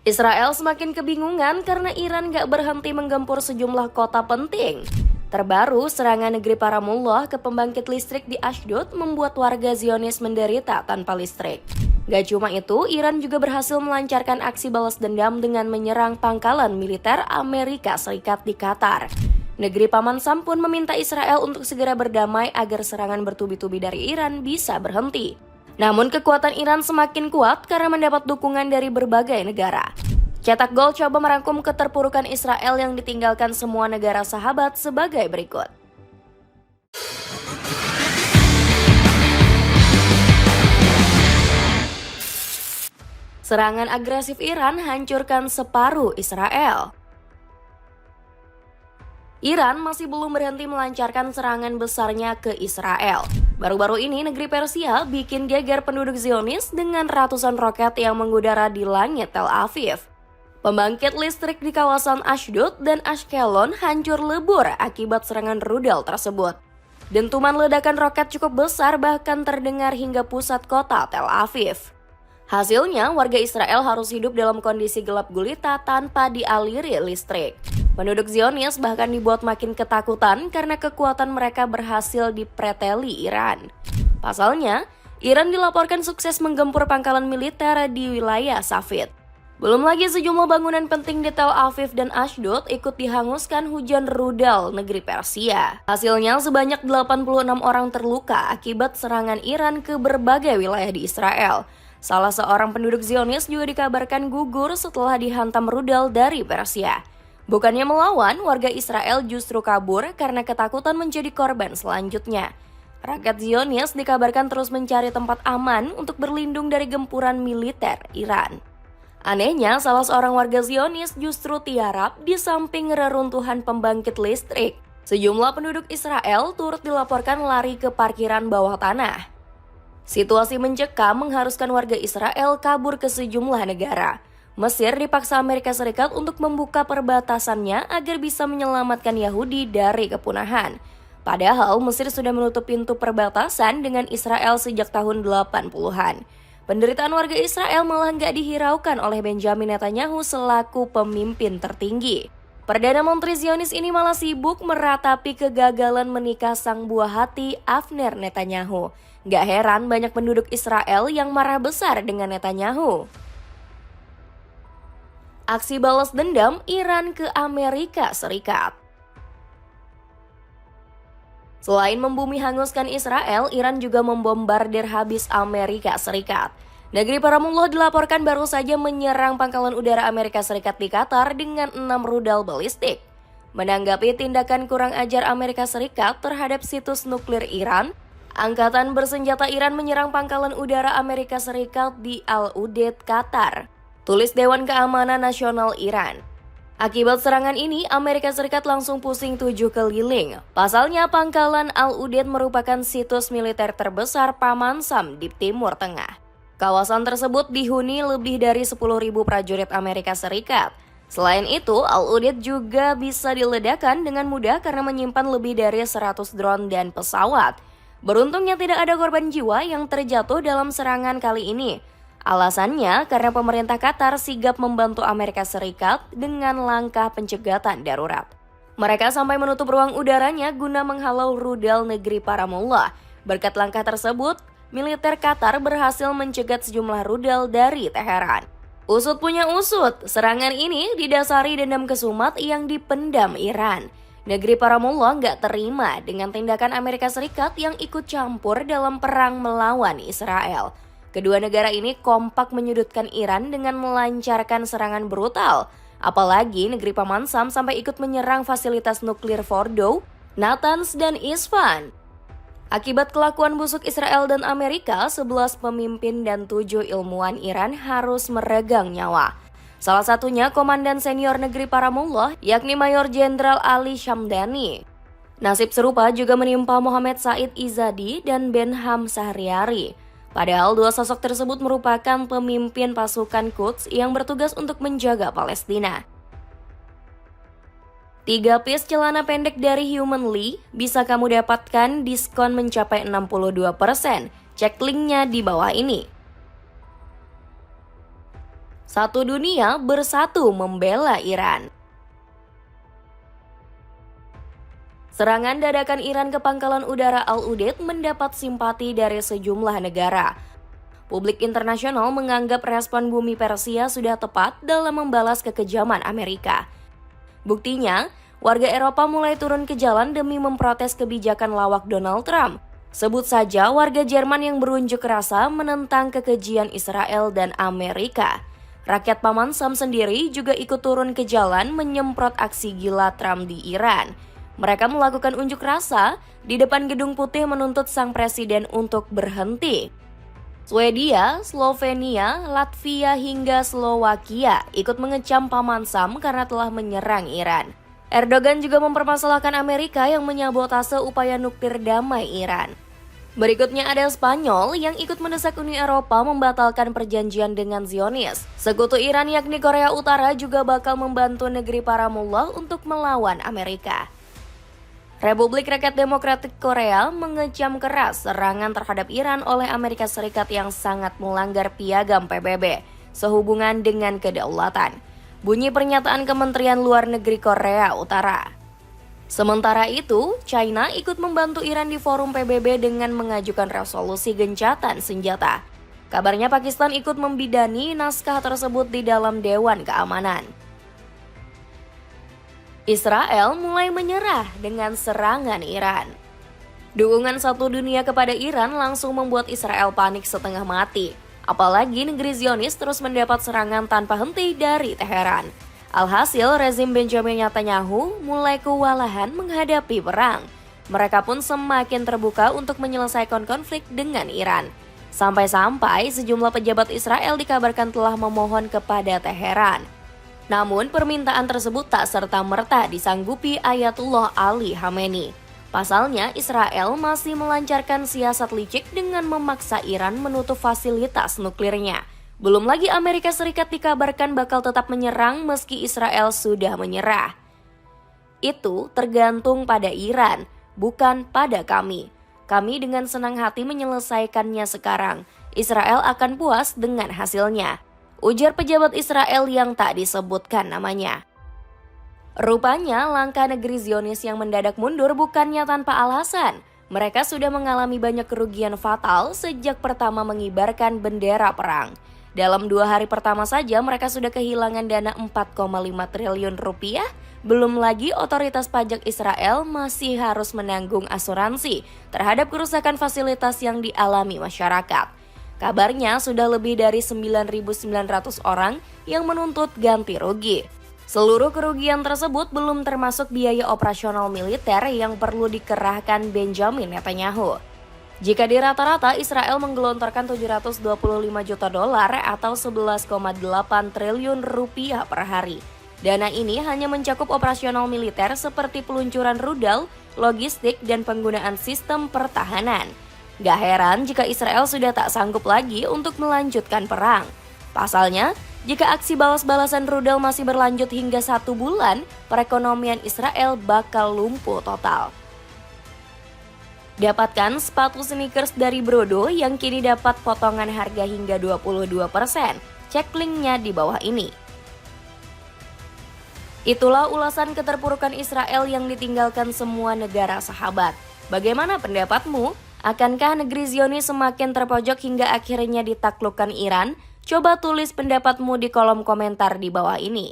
Israel semakin kebingungan karena Iran gak berhenti menggempur sejumlah kota penting. Terbaru, serangan negeri Paramullah ke pembangkit listrik di Ashdod membuat warga Zionis menderita tanpa listrik. Gak cuma itu, Iran juga berhasil melancarkan aksi balas dendam dengan menyerang pangkalan militer Amerika Serikat di Qatar. Negeri Paman Sam pun meminta Israel untuk segera berdamai agar serangan bertubi-tubi dari Iran bisa berhenti. Namun kekuatan Iran semakin kuat karena mendapat dukungan dari berbagai negara. Cetak Gol coba merangkum keterpurukan Israel yang ditinggalkan semua negara sahabat sebagai berikut. Serangan agresif Iran hancurkan separuh Israel. Iran masih belum berhenti melancarkan serangan besarnya ke Israel. Baru-baru ini negeri Persia bikin geger penduduk Zionis dengan ratusan roket yang mengudara di langit Tel Aviv. Pembangkit listrik di kawasan Ashdod dan Ashkelon hancur lebur akibat serangan rudal tersebut. Dentuman ledakan roket cukup besar bahkan terdengar hingga pusat kota Tel Aviv. Hasilnya, warga Israel harus hidup dalam kondisi gelap gulita tanpa dialiri listrik. Penduduk Zionis bahkan dibuat makin ketakutan karena kekuatan mereka berhasil dipreteli Iran. Pasalnya, Iran dilaporkan sukses menggempur pangkalan militer di wilayah Safed. Belum lagi sejumlah bangunan penting di Tel Aviv dan Ashdod ikut dihanguskan hujan rudal negeri Persia. Hasilnya sebanyak 86 orang terluka akibat serangan Iran ke berbagai wilayah di Israel. Salah seorang penduduk Zionis juga dikabarkan gugur setelah dihantam rudal dari Persia. Bukannya melawan, warga Israel justru kabur karena ketakutan menjadi korban selanjutnya. Rakyat Zionis dikabarkan terus mencari tempat aman untuk berlindung dari gempuran militer Iran. Anehnya, salah seorang warga Zionis justru tiarap di samping reruntuhan pembangkit listrik. Sejumlah penduduk Israel turut dilaporkan lari ke parkiran bawah tanah. Situasi mencekam mengharuskan warga Israel kabur ke sejumlah negara. Mesir dipaksa Amerika Serikat untuk membuka perbatasannya agar bisa menyelamatkan Yahudi dari kepunahan. Padahal Mesir sudah menutup pintu perbatasan dengan Israel sejak tahun 80-an. Penderitaan warga Israel malah nggak dihiraukan oleh Benjamin Netanyahu selaku pemimpin tertinggi. Perdana Menteri Zionis ini malah sibuk meratapi kegagalan menikah sang buah hati Avner Netanyahu. Gak heran banyak penduduk Israel yang marah besar dengan Netanyahu. Aksi balas dendam Iran ke Amerika Serikat. Selain membumi hanguskan Israel, Iran juga membombardir habis Amerika Serikat. Negeri Paramullah dilaporkan baru saja menyerang pangkalan udara Amerika Serikat di Qatar dengan 6 rudal balistik. Menanggapi tindakan kurang ajar Amerika Serikat terhadap situs nuklir Iran, Angkatan Bersenjata Iran menyerang pangkalan udara Amerika Serikat di Al-Udeid, Qatar. Tulis Dewan Keamanan Nasional Iran. Akibat serangan ini, Amerika Serikat langsung pusing 7 keliling. Pasalnya, pangkalan Al-Udeid merupakan situs militer terbesar Paman Sam di Timur Tengah. Kawasan tersebut dihuni lebih dari 10.000 prajurit Amerika Serikat. Selain itu, Al-Udeid juga bisa diledakkan dengan mudah karena menyimpan lebih dari 100 drone dan pesawat. Beruntungnya tidak ada korban jiwa yang terjatuh dalam serangan kali ini. Alasannya karena pemerintah Qatar sigap membantu Amerika Serikat dengan langkah pencegatan darurat. Mereka sampai menutup ruang udaranya guna menghalau rudal negeri Paramullah. Berkat langkah tersebut, militer Qatar berhasil mencegat sejumlah rudal dari Teheran. Usut punya usut, serangan ini didasari dendam kesumat yang dipendam Iran. Negeri Paramullah nggak terima dengan tindakan Amerika Serikat yang ikut campur dalam perang melawan Israel. Kedua negara ini kompak menyudutkan Iran dengan melancarkan serangan brutal. Apalagi negeri Paman Sam sampai ikut menyerang fasilitas nuklir Fordow, Natanz, dan Isfahan. Akibat kelakuan busuk Israel dan Amerika, 11 pemimpin dan 7 ilmuwan Iran harus meregang nyawa. Salah satunya Komandan Senior Negeri Paramullah, yakni Mayor Jenderal Ali Shamdani. Nasib serupa juga menimpa Muhammad Said Izadi dan Benham Shahriari. Padahal dua sosok tersebut merupakan pemimpin pasukan Quds yang bertugas untuk menjaga Palestina. 3 piece celana pendek dari Human Lee bisa kamu dapatkan diskon mencapai 62%. Cek linknya di bawah ini. Satu dunia bersatu membela Iran. Serangan dadakan Iran ke pangkalan udara Al-Udeid mendapat simpati dari sejumlah negara. Publik internasional menganggap respon bumi Persia sudah tepat dalam membalas kekejaman Amerika. Buktinya, warga Eropa mulai turun ke jalan demi memprotes kebijakan lawak Donald Trump. Sebut saja warga Jerman yang berunjuk rasa menentang kekejian Israel dan Amerika. Rakyat Paman Sam sendiri juga ikut turun ke jalan menyemprot aksi gila Trump di Iran. Mereka melakukan unjuk rasa di depan Gedung Putih menuntut sang presiden untuk berhenti. Swedia, Slovenia, Latvia hingga Slowakia ikut mengecam Paman Sam karena telah menyerang Iran. Erdogan juga mempermasalahkan Amerika yang menyabotase upaya nuklir damai Iran. Berikutnya ada Spanyol yang ikut mendesak Uni Eropa membatalkan perjanjian dengan Zionis. Sekutu Iran yakni Korea Utara juga bakal membantu negeri para mullah untuk melawan Amerika. Republik Rakyat Demokratik Korea mengecam keras serangan terhadap Iran oleh Amerika Serikat yang sangat melanggar piagam PBB sehubungan dengan kedaulatan. Bunyi pernyataan Kementerian Luar Negeri Korea Utara. Sementara itu, China ikut membantu Iran di forum PBB dengan mengajukan resolusi gencatan senjata. Kabarnya Pakistan ikut membidani naskah tersebut di dalam Dewan Keamanan. Israel mulai menyerah dengan serangan Iran. Dukungan satu dunia kepada Iran langsung membuat Israel panik setengah mati. Apalagi negeri Zionis terus mendapat serangan tanpa henti dari Teheran. Alhasil, rezim Benjamin Netanyahu mulai kewalahan menghadapi perang. Mereka pun semakin terbuka untuk menyelesaikan konflik dengan Iran. Sampai-sampai sejumlah pejabat Israel dikabarkan telah memohon kepada Teheran. Namun permintaan tersebut tak serta-merta disanggupi Ayatullah Ali Khamenei. Pasalnya, Israel masih melancarkan siasat licik dengan memaksa Iran menutup fasilitas nuklirnya. Belum lagi Amerika Serikat dikabarkan bakal tetap menyerang meski Israel sudah menyerah. Itu tergantung pada Iran, bukan pada kami. Kami dengan senang hati menyelesaikannya sekarang. Israel akan puas dengan hasilnya, ujar pejabat Israel yang tak disebutkan namanya. Rupanya langkah negeri Zionis yang mendadak mundur bukannya tanpa alasan. Mereka sudah mengalami banyak kerugian fatal sejak pertama mengibarkan bendera perang. Dalam 2 hari pertama saja mereka sudah kehilangan dana 4,5 triliun rupiah. Belum lagi otoritas pajak Israel masih harus menanggung asuransi terhadap kerusakan fasilitas yang dialami masyarakat. Kabarnya sudah lebih dari 9.900 orang yang menuntut ganti rugi. Seluruh kerugian tersebut belum termasuk biaya operasional militer yang perlu dikerahkan Benjamin Netanyahu. Jika di rata-rata Israel menggelontorkan 725 juta dolar atau 11,8 triliun rupiah per hari. Dana ini hanya mencakup operasional militer seperti peluncuran rudal, logistik, dan penggunaan sistem pertahanan. Gak heran jika Israel sudah tak sanggup lagi untuk melanjutkan perang. Pasalnya, jika aksi balas-balasan rudal masih berlanjut hingga 1 bulan, perekonomian Israel bakal lumpuh total. Dapatkan sepatu sneakers dari Brodo yang kini dapat potongan harga hingga 22%. Cek linknya di bawah ini. Itulah ulasan keterpurukan Israel yang ditinggalkan semua negara sahabat. Bagaimana pendapatmu? Akankah negeri Zionis semakin terpojok hingga akhirnya ditaklukkan Iran? Coba tulis pendapatmu di kolom komentar di bawah ini.